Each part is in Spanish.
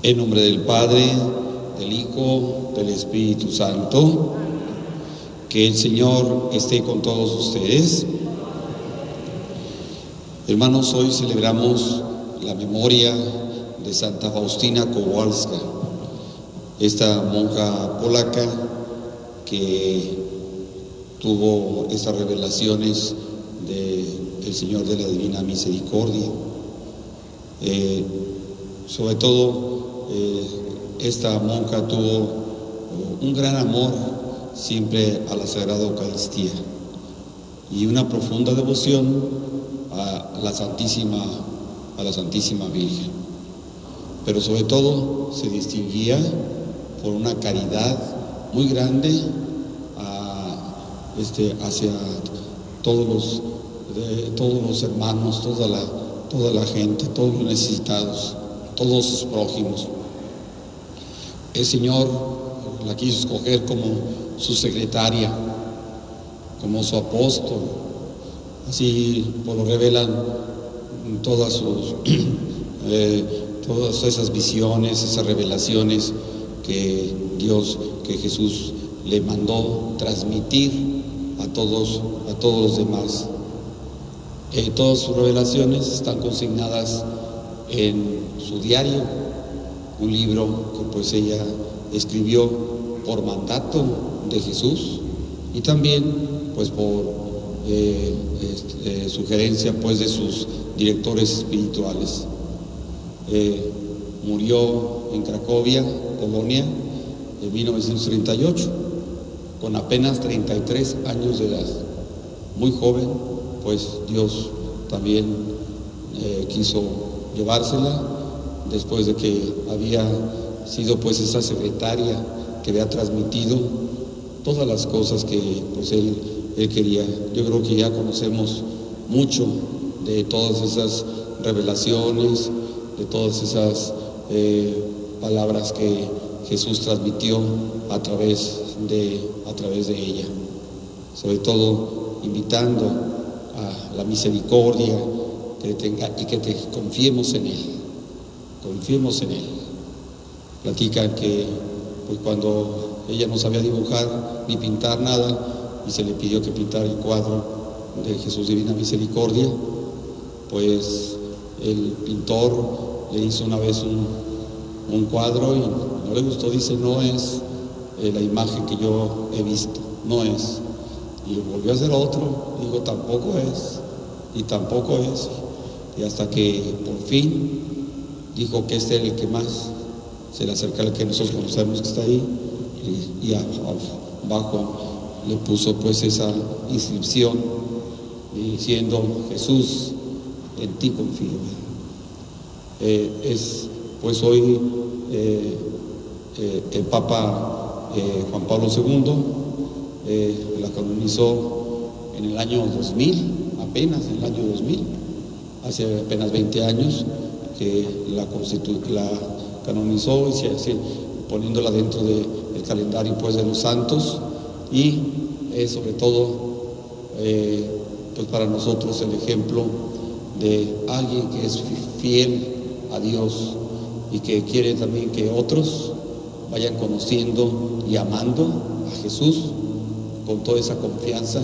En nombre del Padre, del Hijo, del Espíritu Santo. Que el Señor esté con todos ustedes. Hermanos, hoy celebramos la memoria de Santa Faustina Kowalska, esta monja polaca que tuvo estas revelaciones del Señor de la Divina Misericordia. Sobre todo, esta monja tuvo un gran amor siempre a la Sagrada Eucaristía y una profunda devoción a la Santísima Virgen. Pero sobre todo se distinguía por una caridad muy grande hacia todos los hermanos, toda la gente, todos los necesitados, todos sus prójimos. El Señor la quiso escoger como su secretaria, como su apóstol. Así lo revelan todas esas visiones, esas revelaciones que Jesús le mandó transmitir a todos los demás. Todas sus revelaciones están consignadas en su diario, un libro que pues ella escribió por mandato de Jesús y también pues por sugerencia pues de sus directores espirituales. Murió en Cracovia, Polonia, en 1938, con apenas 33 años de edad, muy joven. Pues Dios también quiso llevársela después de que había sido pues esa secretaria que había transmitido todas las cosas que pues él quería. Yo creo que ya conocemos mucho de todas esas revelaciones, de todas esas palabras que Jesús transmitió a través de ella, sobre todo invitando a la misericordia y que confiemos en Él. Platican que pues cuando ella no sabía dibujar ni pintar nada y se le pidió que pintara el cuadro de Jesús Divina Misericordia, pues el pintor le hizo una vez un cuadro y no le gustó. Dice: no es la imagen que yo he visto, no es. Y volvió a hacer otro, digo: tampoco es, y tampoco es. Y hasta que por fin dijo que este era el que más se le acerca al que nosotros conocemos que está ahí, y abajo le puso pues esa inscripción diciendo: Jesús, en ti confío. Pues hoy el Papa Juan Pablo II la canonizó en el año 2000, apenas en el año 2000, hace apenas 20 años que la canonizó, y poniéndola dentro del calendario pues de los santos, y sobre todo pues para nosotros el ejemplo de alguien que es fiel a Dios y que quiere también que otros vayan conociendo y amando a Jesús con toda esa confianza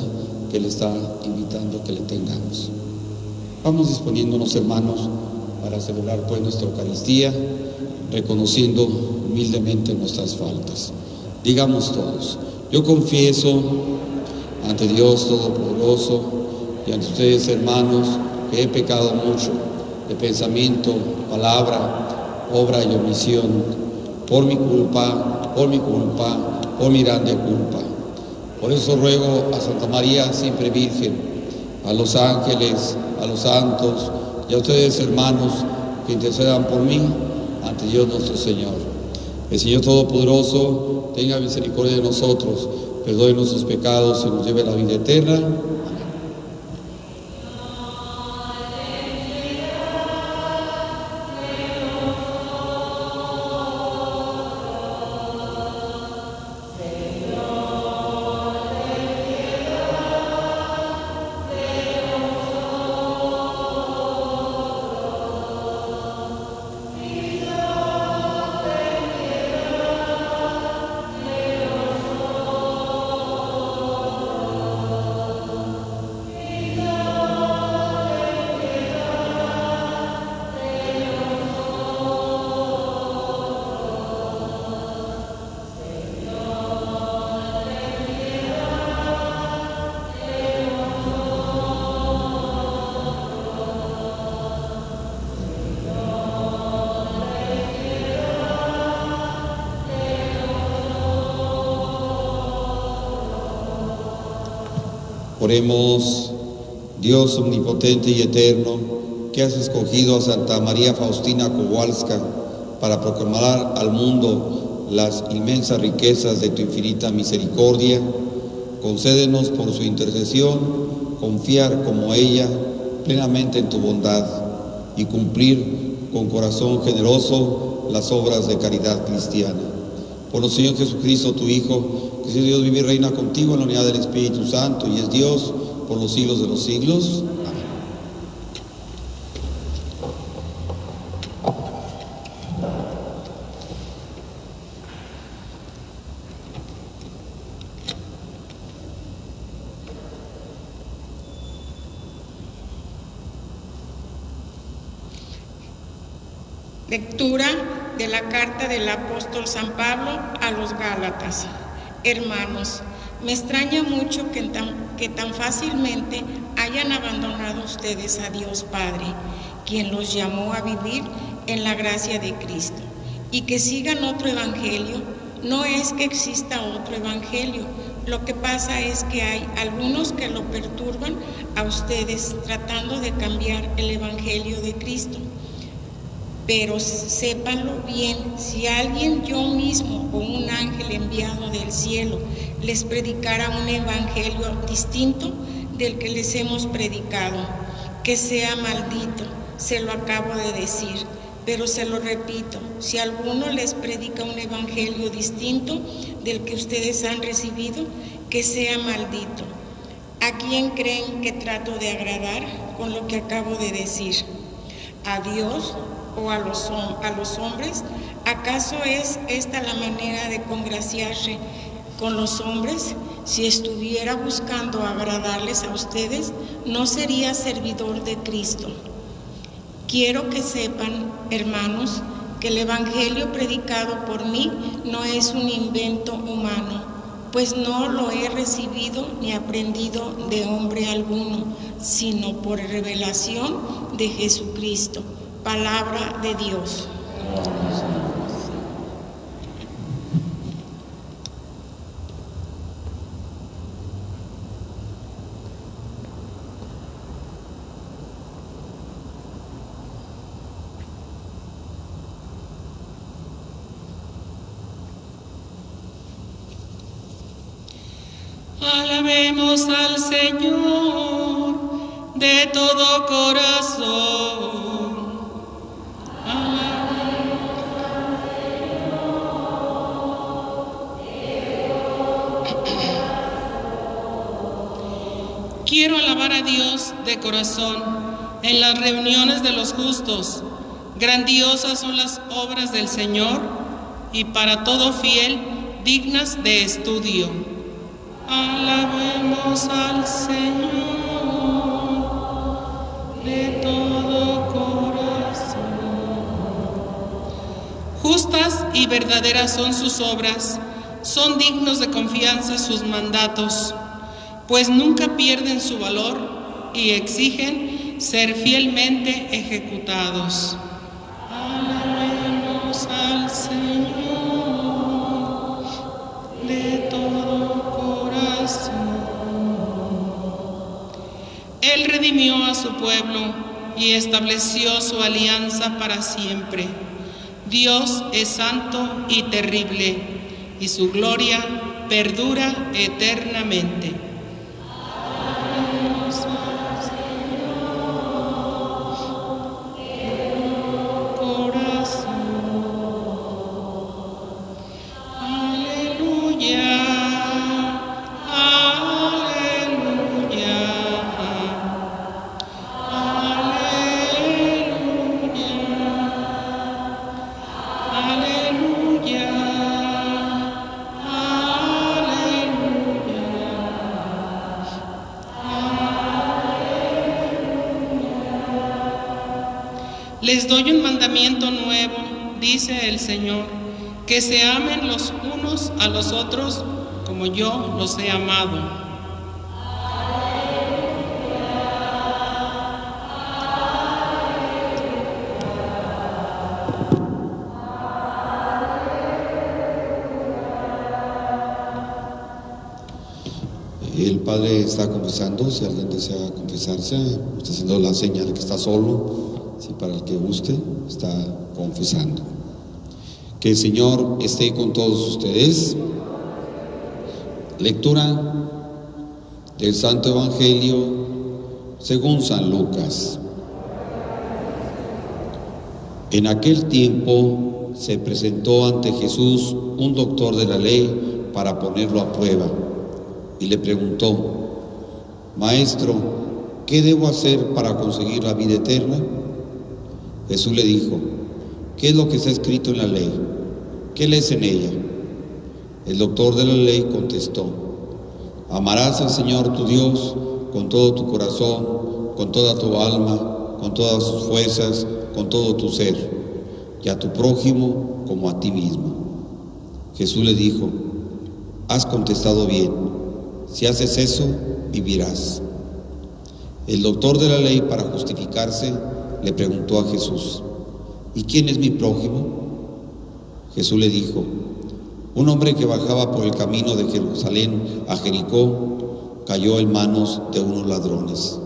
que Él está invitando a que le tengamos. Vamos disponiéndonos, hermanos, para celebrar pues nuestra Eucaristía, reconociendo humildemente nuestras faltas. Digamos todos: yo confieso ante Dios Todopoderoso y ante ustedes, hermanos, que he pecado mucho de pensamiento, palabra, obra y omisión, por mi culpa, por mi grande culpa. Por eso ruego a Santa María, siempre Virgen, a los ángeles, a los santos y a ustedes, hermanos, que intercedan por mí ante Dios nuestro Señor. El Señor Todopoderoso tenga misericordia de nosotros, perdone nuestros pecados y nos lleve a la vida eterna. Oremos. Dios omnipotente y eterno, que has escogido a Santa María Faustina Kowalska para proclamar al mundo las inmensas riquezas de tu infinita misericordia, concédenos por su intercesión confiar como ella plenamente en tu bondad y cumplir con corazón generoso las obras de caridad cristiana. Por nuestro Señor Jesucristo, tu Hijo, que es Dios, vive y reina contigo en la unidad del Espíritu Santo y es Dios por los siglos de los siglos. Amén. Lectura de la carta del apóstol San Pablo a los Gálatas. Hermanos, me extraña mucho que tan fácilmente hayan abandonado ustedes a Dios Padre, quien los llamó a vivir en la gracia de Cristo, y que sigan otro evangelio. No es que exista otro evangelio, lo que pasa es que hay algunos que lo perturban a ustedes tratando de cambiar el evangelio de Cristo. Pero sépanlo bien, si alguien, yo mismo o un ángel enviado del cielo, les predicara un evangelio distinto del que les hemos predicado, que sea maldito, se lo acabo de decir, pero se lo repito, si alguno les predica un evangelio distinto del que ustedes han recibido, que sea maldito. ¿A quién creen que trato de agradar con lo que acabo de decir? ¿A Dios o a los hombres? ¿Acaso es esta la manera de congraciarse con los hombres? Si estuviera buscando agradarles a ustedes, no sería servidor de Cristo. Quiero que sepan, hermanos, que el evangelio predicado por mí no es un invento humano, pues no lo he recibido ni aprendido de hombre alguno, sino por revelación de Jesucristo. Palabra de Dios. Alabemos al Señor de todo corazón. Quiero alabar a Dios de corazón en las reuniones de los justos. Grandiosas son las obras del Señor y para todo fiel dignas de estudio. Alabemos al Señor de todo corazón. Justas y verdaderas son sus obras, son dignos de confianza sus mandatos, pues nunca pierden su valor y exigen ser fielmente ejecutados. Alabemos al Señor de todo corazón. Él redimió a su pueblo y estableció su alianza para siempre. Dios es santo y terrible, y su gloria perdura eternamente. Les doy un mandamiento nuevo, dice el Señor, que se amen los unos a los otros como yo los he amado. El Padre está confesando, si alguien desea confesarse, está haciendo la señal de que está solo, si para el que guste, está confesando. Que el Señor esté con todos ustedes. Lectura del Santo Evangelio según San Lucas. En aquel tiempo se presentó ante Jesús un doctor de la ley para ponerlo a prueba y le preguntó: Maestro, ¿qué debo hacer para conseguir la vida eterna? Jesús le dijo: ¿qué es lo que está escrito en la ley? ¿Qué lees en ella? El doctor de la ley contestó: amarás al Señor tu Dios con todo tu corazón, con toda tu alma, con todas tus fuerzas, con todo tu ser, y a tu prójimo como a ti mismo. Jesús le dijo: has contestado bien. Si haces eso, vivirás. El doctor de la ley, para justificarse, le preguntó a Jesús: ¿y quién es mi prójimo? Jesús le dijo: un hombre que bajaba por el camino de Jerusalén a Jericó cayó en manos de unos ladrones,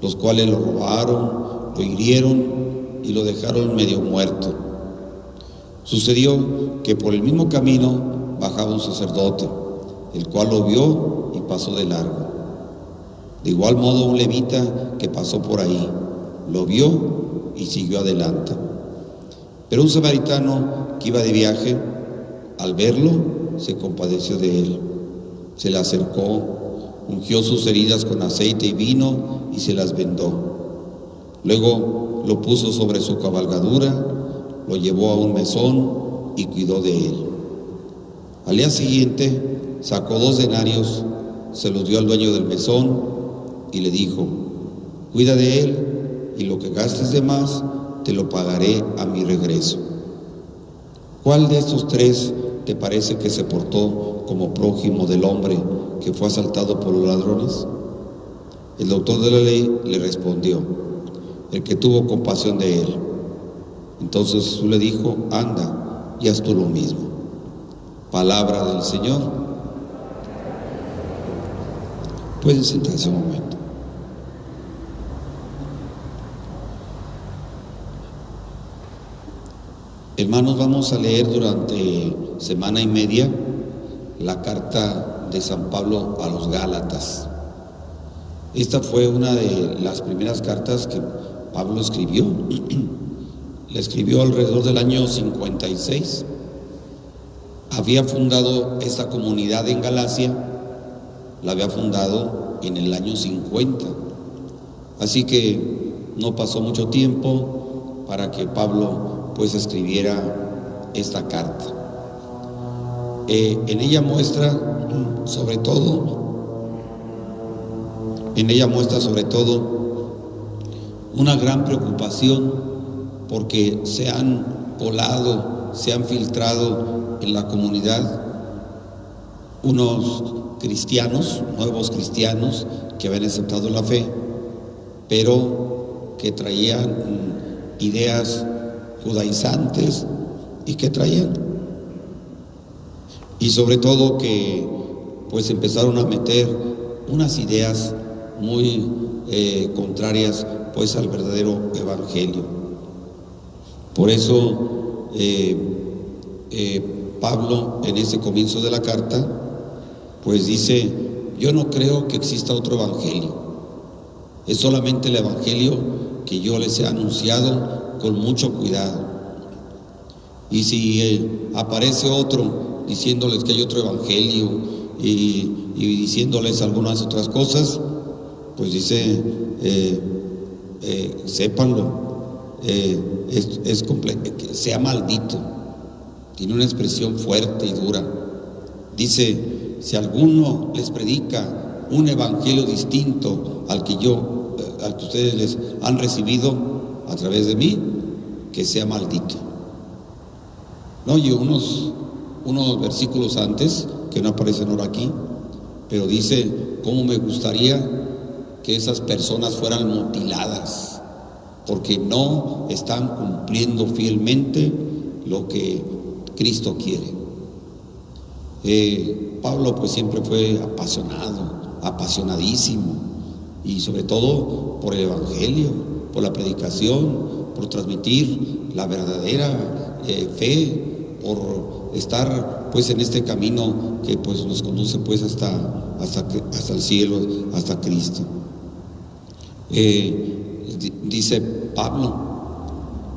los cuales lo robaron, lo hirieron y lo dejaron medio muerto. Sucedió que por el mismo camino bajaba un sacerdote, el cual lo vio y pasó de largo. De igual modo un levita que pasó por ahí, lo vio y siguió adelante. Pero un samaritano que iba de viaje, al verlo, se compadeció de él. Se le acercó, ungió sus heridas con aceite y vino y se las vendó. Luego lo puso sobre su cabalgadura, lo llevó a un mesón y cuidó de él. Al día siguiente sacó 2 denarios, se los dio al dueño del mesón y le dijo: cuida de él y lo que gastes de más te lo pagaré a mi regreso. ¿Cuál de estos 3 te parece que se portó como prójimo del hombre que fue asaltado por los ladrones? El doctor de la ley le respondió: el que tuvo compasión de él. Entonces Jesús le dijo: anda y haz tú lo mismo. Palabra del Señor. Pueden sentarse un momento. Hermanos, vamos a leer durante semana y media la carta de San Pablo a los Gálatas. Esta fue una de las primeras cartas que Pablo escribió. La escribió alrededor del año 56. Había fundado esta comunidad en Galacia, la había fundado en el año 50. Así que no pasó mucho tiempo para que Pablo pues escribiera esta carta. En ella muestra sobre todo una gran preocupación porque se han colado, se han filtrado en la comunidad unos cristianos, nuevos cristianos que habían aceptado la fe, pero que traían ideas judaizantes y sobre todo que pues empezaron a meter unas ideas muy contrarias pues al verdadero evangelio. Por eso Pablo en ese comienzo de la carta pues dice: yo no creo que exista otro evangelio, es solamente el evangelio que yo les he anunciado con mucho cuidado. Y si aparece otro diciéndoles que hay otro evangelio y diciéndoles algunas otras cosas, pues dice, sépanlo, que sea maldito. Tiene una expresión fuerte y dura. Dice: si alguno les predica un evangelio distinto al que ustedes les han recibido a través de mí, que sea maldito. No, y unos versículos antes, que no aparecen ahora aquí, pero dice: cómo me gustaría que esas personas fueran mutiladas, porque no están cumpliendo fielmente lo que Cristo quiere. Pablo pues siempre fue apasionadísimo, y sobre todo por el Evangelio, por la predicación, por transmitir la verdadera fe, por estar pues en este camino que pues nos conduce pues hasta el cielo, hasta Cristo. Dice Pablo: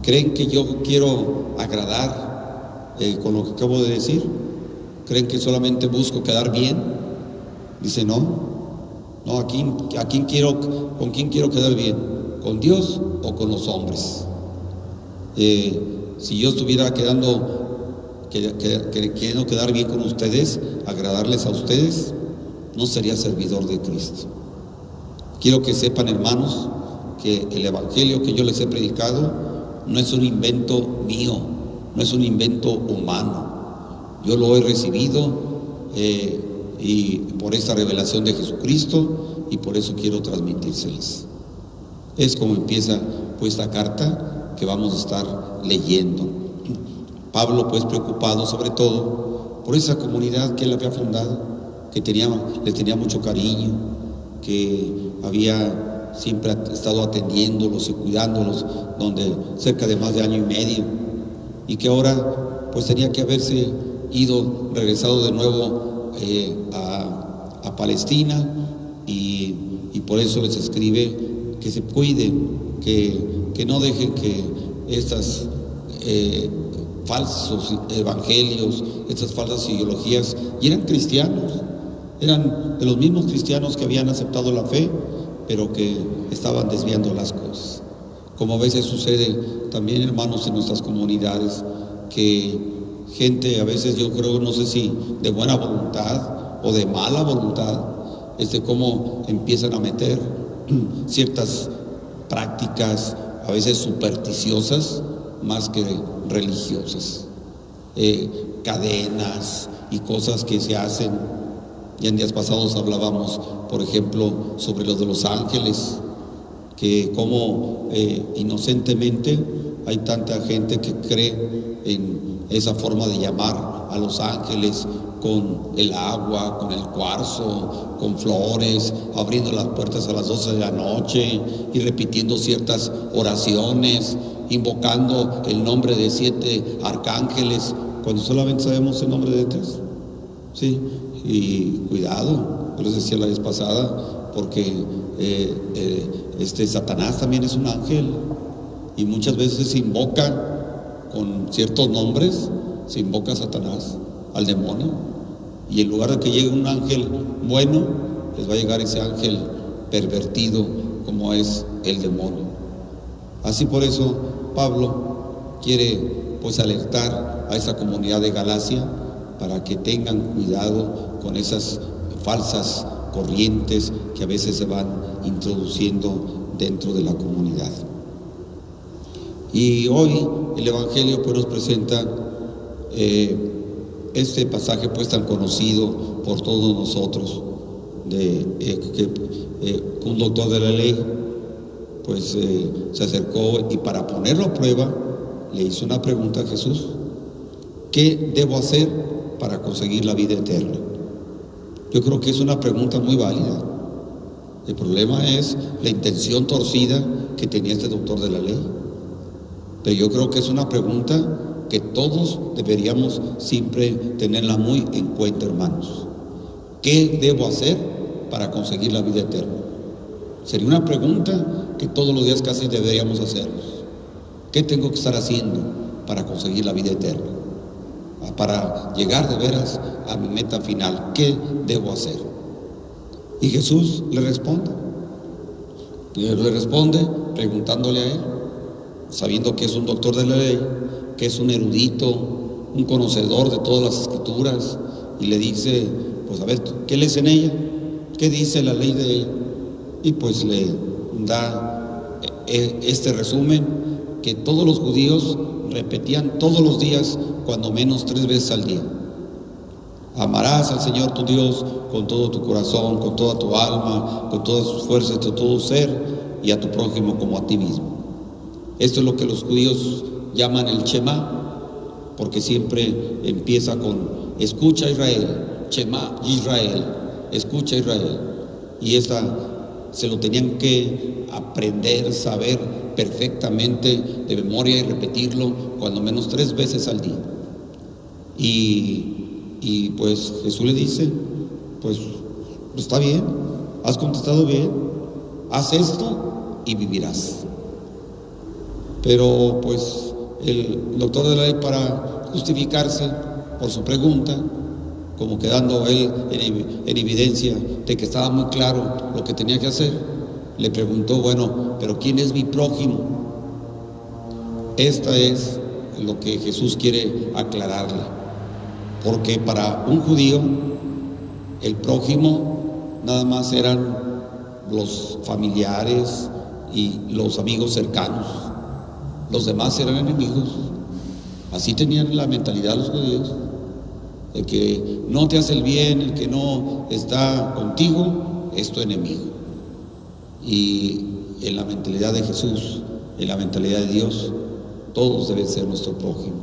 ¿creen que yo quiero agradar con lo que acabo de decir? ¿Creen que solamente busco quedar bien? Dice, no, ¿con quién quiero quedar bien? ¿Con Dios o con los hombres? Si yo estuviera queriendo quedar bien con ustedes, agradarles a ustedes, no sería servidor de Cristo. Quiero que sepan, hermanos, que el Evangelio que yo les he predicado no es un invento mío, no es un invento humano. Yo lo he recibido y por esta revelación de Jesucristo, y por eso quiero transmitírselas. Es como empieza pues la carta que vamos a estar leyendo. Pablo pues preocupado sobre todo por esa comunidad que él había fundado, que les tenía mucho cariño, que había siempre estado atendiéndolos y cuidándolos cerca de más de año y medio, y que ahora pues tenía que haberse regresado de nuevo a Palestina, y por eso les escribe que se cuiden, que no dejen que estas falsos evangelios, estas falsas ideologías, y eran cristianos, eran de los mismos cristianos que habían aceptado la fe, pero que estaban desviando las cosas. Como a veces sucede también, hermanos, en nuestras comunidades, que gente, a veces yo creo, no sé si de buena voluntad o de mala voluntad, cómo empiezan a meter ciertas prácticas, a veces supersticiosas, más que religiosas, cadenas y cosas que se hacen. Ya en días pasados hablábamos, por ejemplo, sobre lo de los ángeles, que como inocentemente hay tanta gente que cree en esa forma de llamar a los ángeles, con el agua, con el cuarzo, con flores, abriendo las puertas a las 12 de la noche y repitiendo ciertas oraciones, invocando el nombre de 7 arcángeles, cuando solamente sabemos el nombre de 3. Sí, y cuidado, yo les decía la vez pasada, porque Satanás también es un ángel, y muchas veces se invoca con ciertos nombres, se invoca a Satanás, al demonio, y en lugar de que llegue un ángel bueno, les va a llegar ese ángel pervertido como es el demonio. Así, por eso Pablo quiere pues alertar a esa comunidad de Galacia para que tengan cuidado con esas falsas corrientes que a veces se van introduciendo dentro de la comunidad. Y hoy el Evangelio pues nos presenta este pasaje pues tan conocido por todos nosotros, que un doctor de la ley pues se acercó, y para ponerlo a prueba le hizo una pregunta a Jesús: ¿qué debo hacer para conseguir la vida eterna? Yo creo que es una pregunta muy válida. El problema es la intención torcida que tenía este doctor de la ley, pero yo creo que es una pregunta que todos deberíamos siempre tenerla muy en cuenta, hermanos. ¿Qué debo hacer para conseguir la vida eterna? Sería una pregunta que todos los días casi deberíamos hacernos. ¿Qué tengo que estar haciendo para conseguir la vida eterna? Para llegar de veras a mi meta final, ¿qué debo hacer? Y Jesús le responde preguntándole a él, sabiendo que es un doctor de la ley, que es un erudito, un conocedor de todas las escrituras, y le dice, pues a ver, ¿qué lees en ella? ¿Qué dice la ley de ella? Y pues le da este resumen que todos los judíos repetían todos los días, cuando menos 3 veces al día. Amarás al Señor tu Dios con todo tu corazón, con toda tu alma, con todas tus fuerzas, con todo tu ser, y a tu prójimo como a ti mismo. Esto es lo que los judíos llaman el Shema, porque siempre empieza con escucha Israel, Shema Israel, escucha Israel. y esta se lo tenían que aprender, saber perfectamente de memoria y repetirlo cuando menos 3 veces al día. Y pues Jesús le dice, pues está bien, has contestado bien, haz esto y vivirás. Pero pues el doctor de la ley, para justificarse por su pregunta, como quedando él en evidencia de que estaba muy claro lo que tenía que hacer, le preguntó, bueno, pero ¿quién es mi prójimo? Esta es lo que Jesús quiere aclararle, porque para un judío el prójimo nada más eran los familiares y los amigos cercanos, los demás eran enemigos. Así tenían la mentalidad los judíos. El que no te hace el bien, el que no está contigo, es tu enemigo. Y en la mentalidad de Jesús, en la mentalidad de Dios, todos deben ser nuestro prójimo.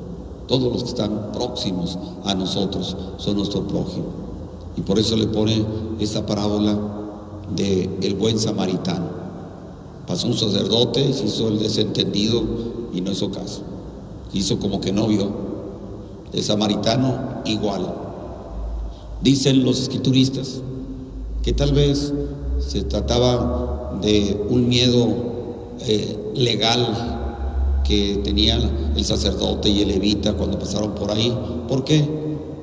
Todos los que están próximos a nosotros son nuestro prójimo. Y por eso le pone esta parábola de el buen samaritano. Pasó un sacerdote, se hizo el desentendido y no hizo caso. Hizo como que no vio. El samaritano igual. Dicen los escrituristas que tal vez se trataba de un miedo legal que tenía el sacerdote y el levita cuando pasaron por ahí. ¿Por qué?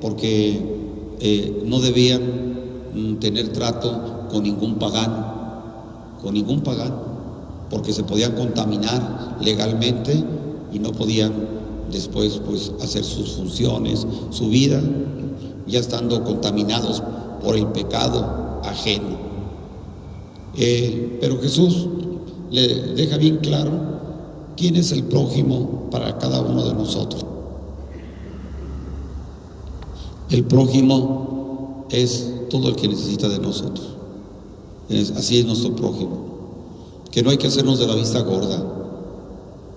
Porque no debían tener trato con ningún pagano, porque se podían contaminar legalmente y no podían después pues hacer sus funciones, su vida, ya estando contaminados por el pecado ajeno. Pero Jesús le deja bien claro quién es el prójimo para cada uno de nosotros. El prójimo es todo el que necesita de nosotros. Así es nuestro prójimo. Que no hay que hacernos de la vista gorda,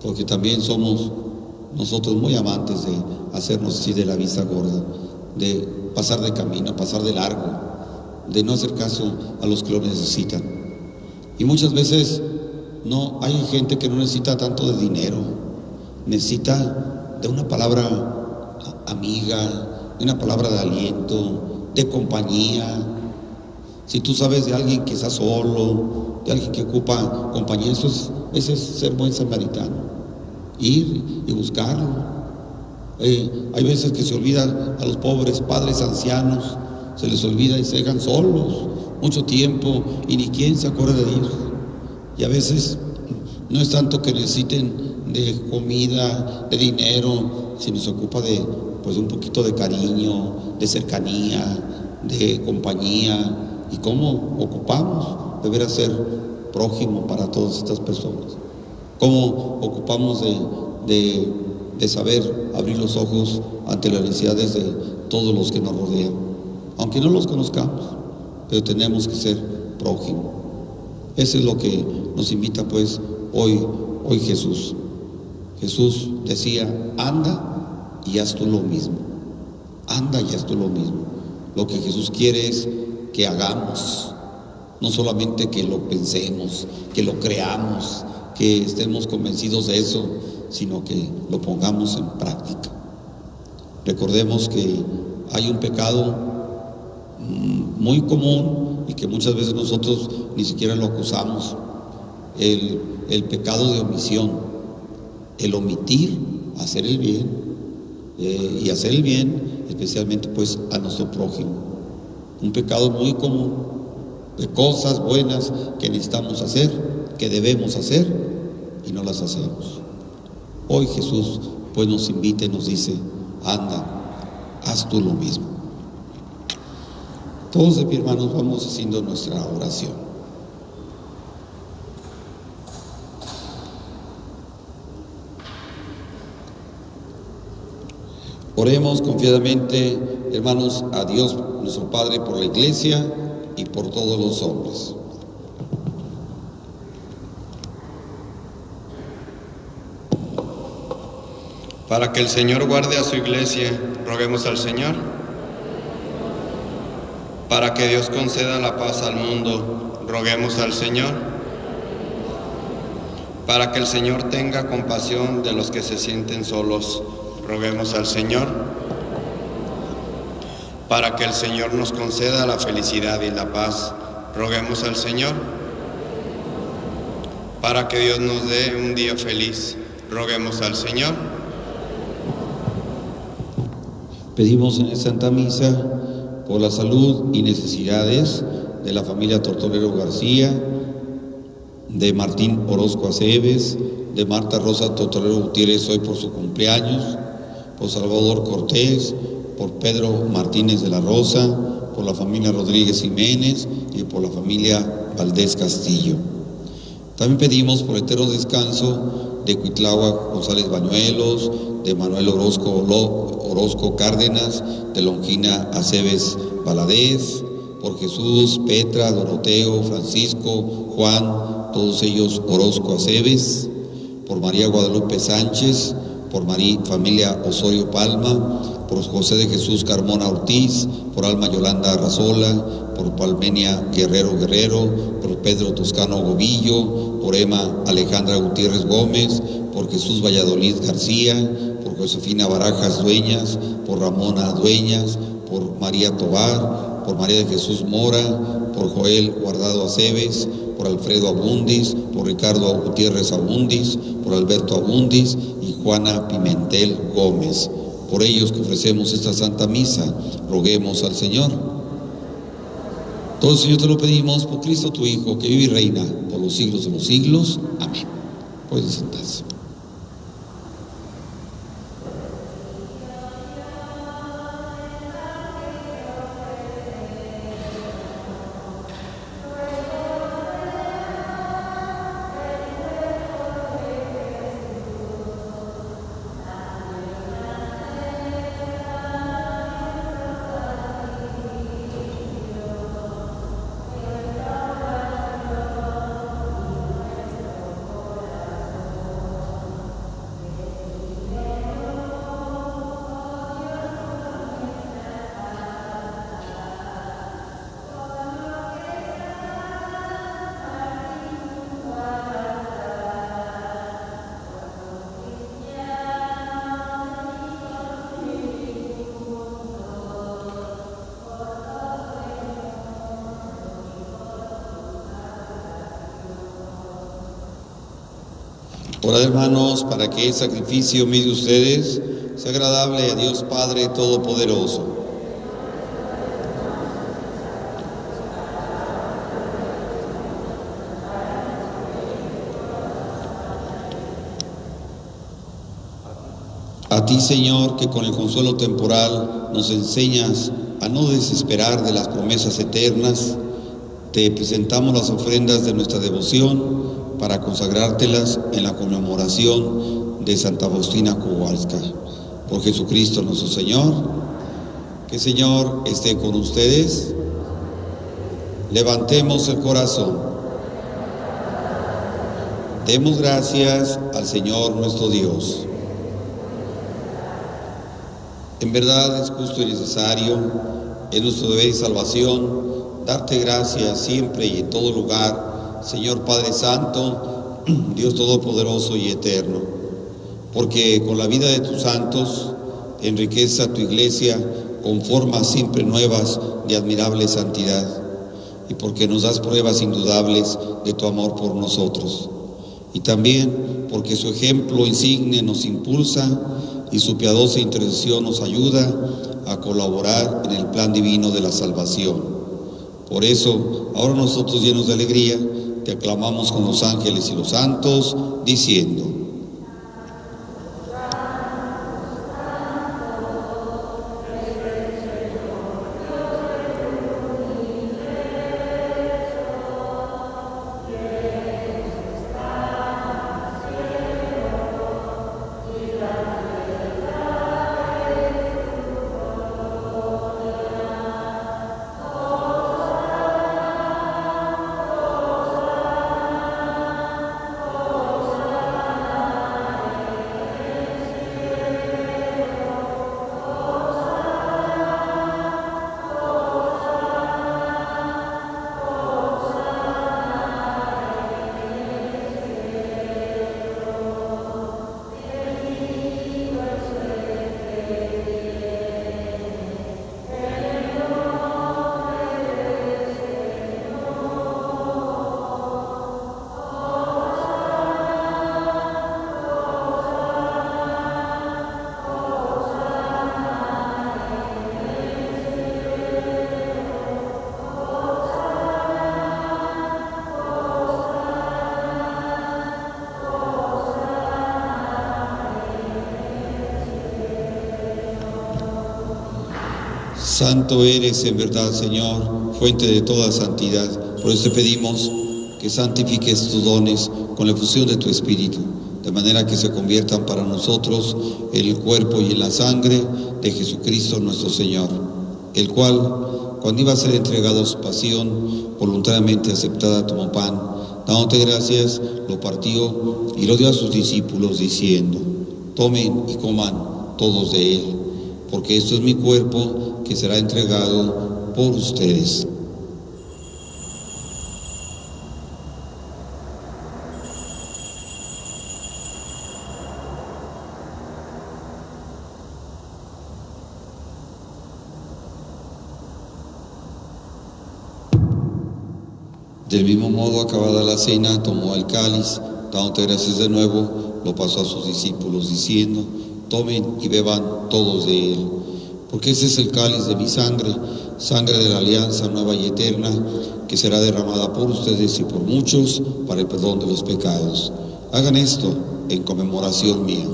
porque también somos nosotros muy amantes de hacernos así de la vista gorda, de pasar de camino, pasar de largo, de no hacer caso a los que lo necesitan. Y muchas veces no hay gente que no necesita tanto de dinero, necesita de una palabra amiga, de una palabra de aliento, de compañía. Si tú sabes de alguien que está solo, de alguien que ocupa compañía, ese es ser buen samaritano. Ir y buscarlo. Hay veces que se olvidan a los pobres padres ancianos, se les olvida y se dejan solos mucho tiempo y ni quien se acuerda de ellos. Y a veces no es tanto que necesiten de comida, de dinero, sino se ocupa de pues un poquito de cariño, de cercanía, de compañía. Y cómo ocupamos deber ser prójimo para todas estas personas. Cómo ocupamos de saber abrir los ojos ante las necesidades de todos los que nos rodean, aunque no los conozcamos, pero tenemos que ser prójimo. Eso es lo que nos invita pues hoy Jesús. Jesús decía, anda y haz tú lo mismo. Anda y haz tú lo mismo. Lo que Jesús quiere es que hagamos, no solamente que lo pensemos, que lo creamos, que estemos convencidos de eso, sino que lo pongamos en práctica. Recordemos que hay un pecado muy común y que muchas veces nosotros ni siquiera lo acusamos, el pecado de omisión, el omitir hacer el bien, y hacer el bien especialmente pues a nuestro prójimo. Un pecado muy común de cosas buenas que necesitamos hacer, que debemos hacer y no las hacemos. Hoy Jesús pues nos invita y nos dice, anda, haz tú lo mismo. Todos de pie, hermanos, vamos haciendo nuestra oración. Oremos confiadamente, hermanos, a Dios nuestro Padre por la Iglesia y por todos los hombres. Para que el Señor guarde a su Iglesia, roguemos al Señor. Para que Dios conceda la paz al mundo, roguemos al Señor. Para que el Señor tenga compasión de los que se sienten solos, roguemos al Señor. Para que el Señor nos conceda la felicidad y la paz, roguemos al Señor. Para que Dios nos dé un día feliz, roguemos al Señor. Pedimos en esta Santa Misa por la salud y necesidades de la familia Tortorero García, de Martín Orozco Aceves, de Marta Rosa Tortorero Gutiérrez hoy por su cumpleaños, por Salvador Cortés, por Pedro Martínez de la Rosa, por la familia Rodríguez Jiménez y por la familia Valdés Castillo. También pedimos por el eterno descanso de Cuitláhuac González Bañuelos, de Manuel Orozco Cárdenas, de Longina Aceves Valadez, por Jesús, Petra, Doroteo, Francisco, Juan, todos ellos Orozco Aceves, por María Guadalupe Sánchez, por familia Osorio Palma, por José de Jesús Carmona Ortiz, por Alma Yolanda Arrazola, por Palmenia Guerrero, por Pedro Toscano Gobillo, por Emma Alejandra Gutiérrez Gómez, por Jesús Valladolid García, por Josefina Barajas Dueñas, por Ramona Dueñas, por María Tobar, por María de Jesús Mora, por Joel Guardado Aceves, por Alfredo Abundis, por Ricardo Gutiérrez Abundis, por Alberto Abundis y Juana Pimentel Gómez. Por ellos que ofrecemos esta Santa Misa, roguemos al Señor. Todo, Señor, te lo pedimos por Cristo tu Hijo, que vive y reina por los siglos de los siglos. Amén. Pueden sentarse. Orad, hermanos, para que el sacrificio mío de ustedes sea agradable a Dios Padre Todopoderoso. A ti, Señor, que con el consuelo temporal nos enseñas a no desesperar de las promesas eternas, te presentamos las ofrendas de nuestra devoción para consagrártelas en la conmemoración de Santa Faustina Kowalska. Por Jesucristo nuestro Señor, que el Señor esté con ustedes. Levantemos el corazón. Demos gracias al Señor nuestro Dios. En verdad es justo y necesario, es nuestro deber y salvación, darte gracias siempre y en todo lugar, Señor Padre Santo, Dios Todopoderoso y Eterno, porque con la vida de tus santos enriquece a tu iglesia con formas siempre nuevas de admirable santidad, y porque nos das pruebas indudables de tu amor por nosotros, y también porque su ejemplo insigne nos impulsa y su piadosa intercesión nos ayuda a colaborar en el plan divino de la salvación. Por eso, ahora nosotros, llenos de alegría, te aclamamos con los ángeles y los santos, diciendo: Santo eres en verdad, Señor, fuente de toda santidad. Por eso te pedimos que santifiques tus dones con la efusión de tu Espíritu, de manera que se conviertan para nosotros en el cuerpo y en la sangre de Jesucristo nuestro Señor, el cual, cuando iba a ser entregado a su pasión, voluntariamente aceptada, tomó pan, dándote gracias, lo partió y lo dio a sus discípulos, diciendo: tomen y coman todos de él, porque esto es mi cuerpo que será entregado por ustedes. Del mismo modo, acabada la cena, tomó el cáliz, dándote gracias de nuevo, lo pasó a sus discípulos, diciendo: tomen y beban todos de él, porque este es el cáliz de mi sangre, sangre de la alianza nueva y eterna, que será derramada por ustedes y por muchos para el perdón de los pecados. Hagan esto en conmemoración mía.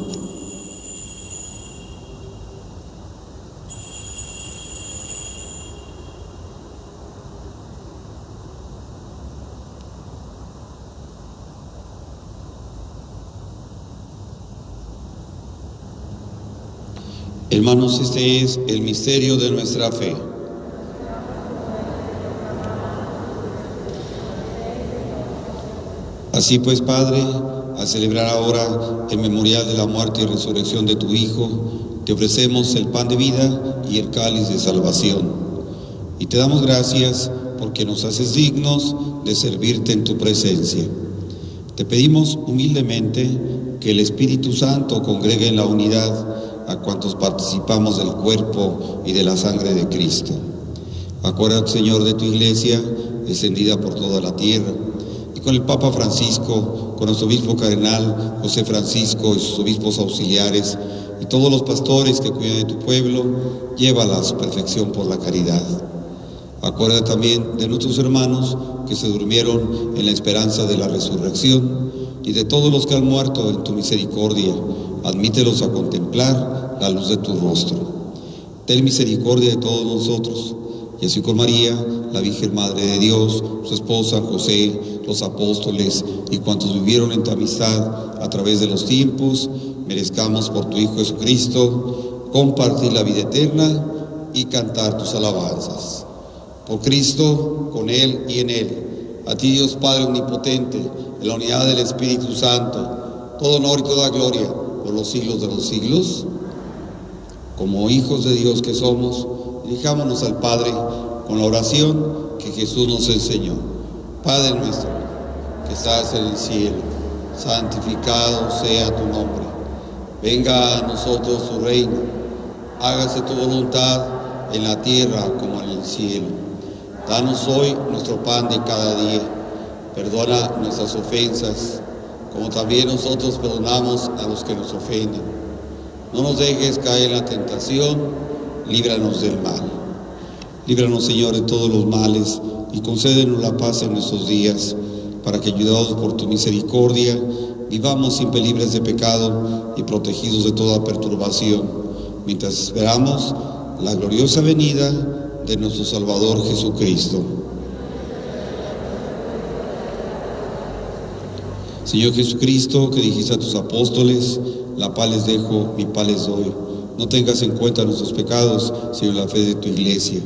Hermanos, este es el misterio de nuestra fe. Así pues, Padre, al celebrar ahora el memorial de la muerte y resurrección de tu Hijo, te ofrecemos el pan de vida y el cáliz de salvación. Y te damos gracias porque nos haces dignos de servirte en tu presencia. Te pedimos humildemente que el Espíritu Santo congregue en la unidad a cuantos participamos del cuerpo y de la sangre de Cristo. Acuérdate, Señor, de tu Iglesia, extendida por toda la tierra, y con el Papa Francisco, con nuestro obispo cardenal José Francisco y sus obispos auxiliares, y todos los pastores que cuidan de tu pueblo, llévala a su perfección por la caridad. Acuérdate también de nuestros hermanos que se durmieron en la esperanza de la resurrección, y de todos los que han muerto en tu misericordia. Admítelos a contemplar la luz de tu rostro. Ten misericordia de todos nosotros, y así con María, la Virgen Madre de Dios, su esposa, José, los apóstoles y cuantos vivieron en tu amistad a través de los tiempos, merezcamos por tu Hijo Jesucristo compartir la vida eterna y cantar tus alabanzas. Por Cristo, con Él y en Él, a ti, Dios Padre omnipotente, en la unidad del Espíritu Santo, todo honor y toda gloria por los siglos de los siglos. Como hijos de Dios que somos, dirijámonos al Padre con la oración que Jesús nos enseñó. Padre nuestro, que estás en el cielo, santificado sea tu nombre. Venga a nosotros tu reino. Hágase tu voluntad en la tierra como en el cielo. Danos hoy nuestro pan de cada día. Perdona nuestras ofensas, como también nosotros perdonamos a los que nos ofenden. No nos dejes caer en la tentación, líbranos del mal. Líbranos, Señor, de todos los males y concédenos la paz en nuestros días, para que, ayudados por tu misericordia, vivamos siempre libres de pecado y protegidos de toda perturbación, mientras esperamos la gloriosa venida de nuestro Salvador Jesucristo. Señor Jesucristo, que dijiste a tus apóstoles: la paz les dejo, mi paz les doy. No tengas en cuenta nuestros pecados, sino la fe de tu Iglesia.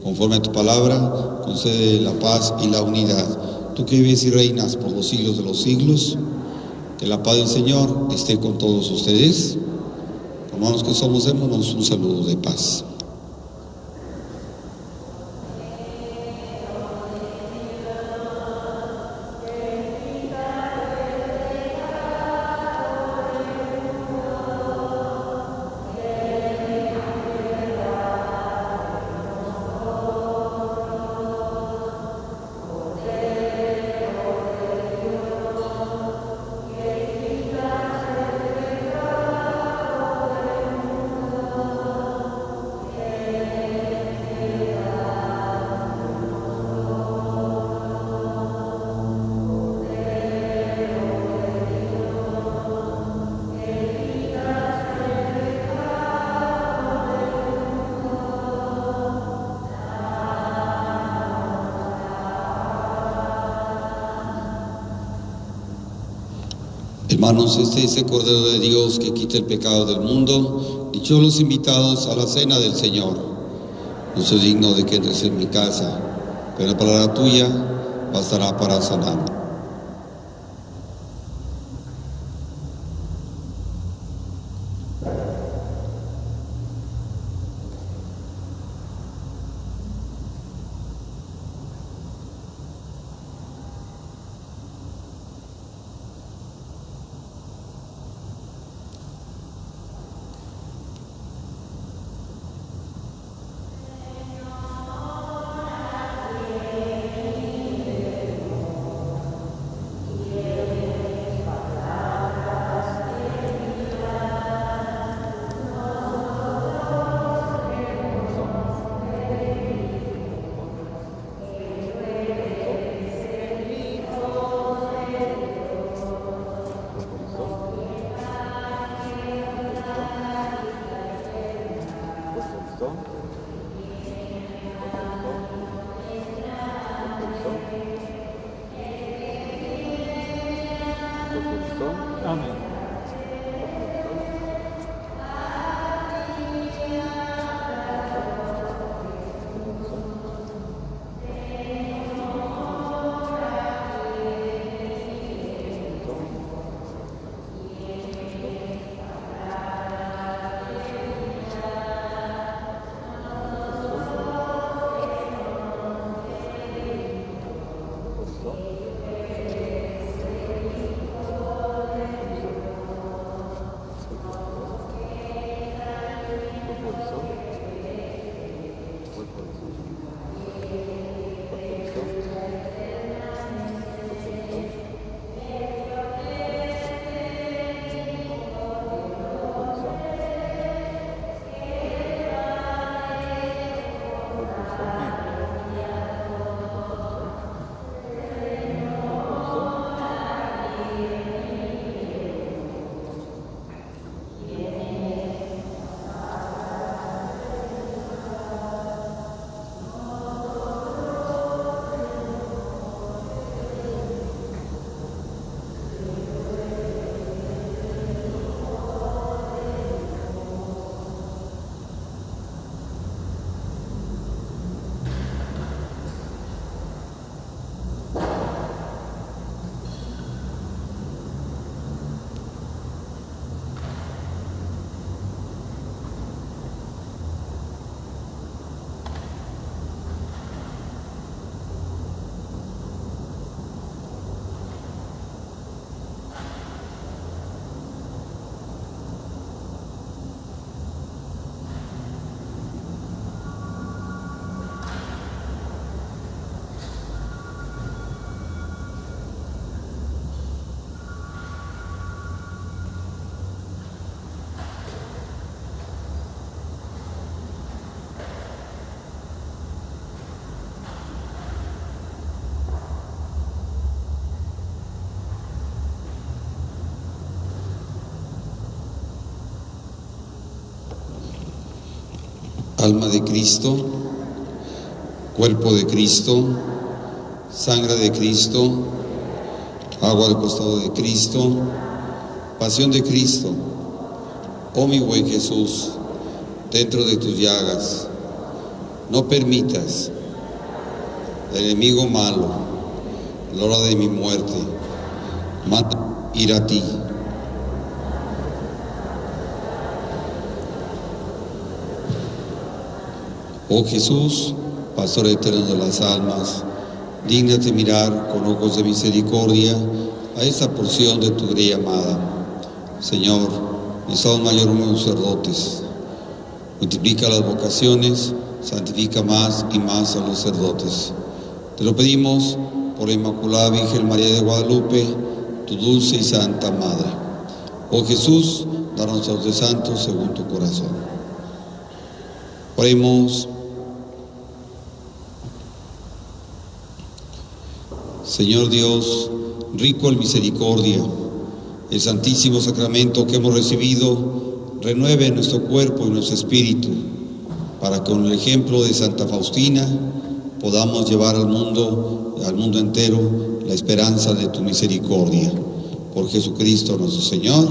Conforme a tu palabra, concede la paz y la unidad. Tú que vives y reinas por los siglos de los siglos, que la paz del Señor esté con todos ustedes. Hermanos que somos, démonos un saludo de paz. Hermanos, este es el Cordero de Dios que quita el pecado del mundo. Dichosos los invitados a la cena del Señor. No soy digno de que entres en mi casa, pero la palabra tuya bastará para sanar. Alma de Cristo, cuerpo de Cristo, sangre de Cristo, agua del costado de Cristo, pasión de Cristo. Oh mi buen Jesús, dentro de tus llagas, no permitas el enemigo malo, a la hora de mi muerte, manda ir a ti. Oh Jesús, Pastor eterno de las almas, dígnate mirar con ojos de misericordia a esta porción de tu grey amada. Señor, necesitamos mayor número de sacerdotes. Multiplica las vocaciones, santifica más y más a los sacerdotes. Te lo pedimos por la Inmaculada Virgen María de Guadalupe, tu dulce y santa Madre. Oh Jesús, danos de santos según tu corazón. Oremos. Señor Dios, rico en misericordia, el santísimo sacramento que hemos recibido renueve nuestro cuerpo y nuestro espíritu, para que con el ejemplo de Santa Faustina podamos llevar al mundo entero la esperanza de tu misericordia. por Jesucristo nuestro Señor.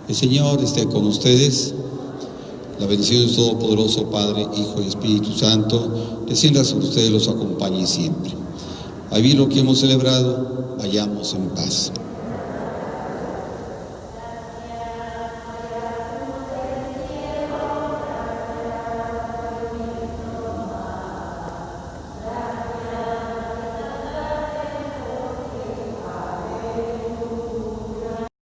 El Señor esté con ustedes. La bendición de Todopoderoso, Padre, Hijo y Espíritu Santo, descienda sobre ustedes, los acompañe siempre. A vivir lo que hemos celebrado, vayamos en paz.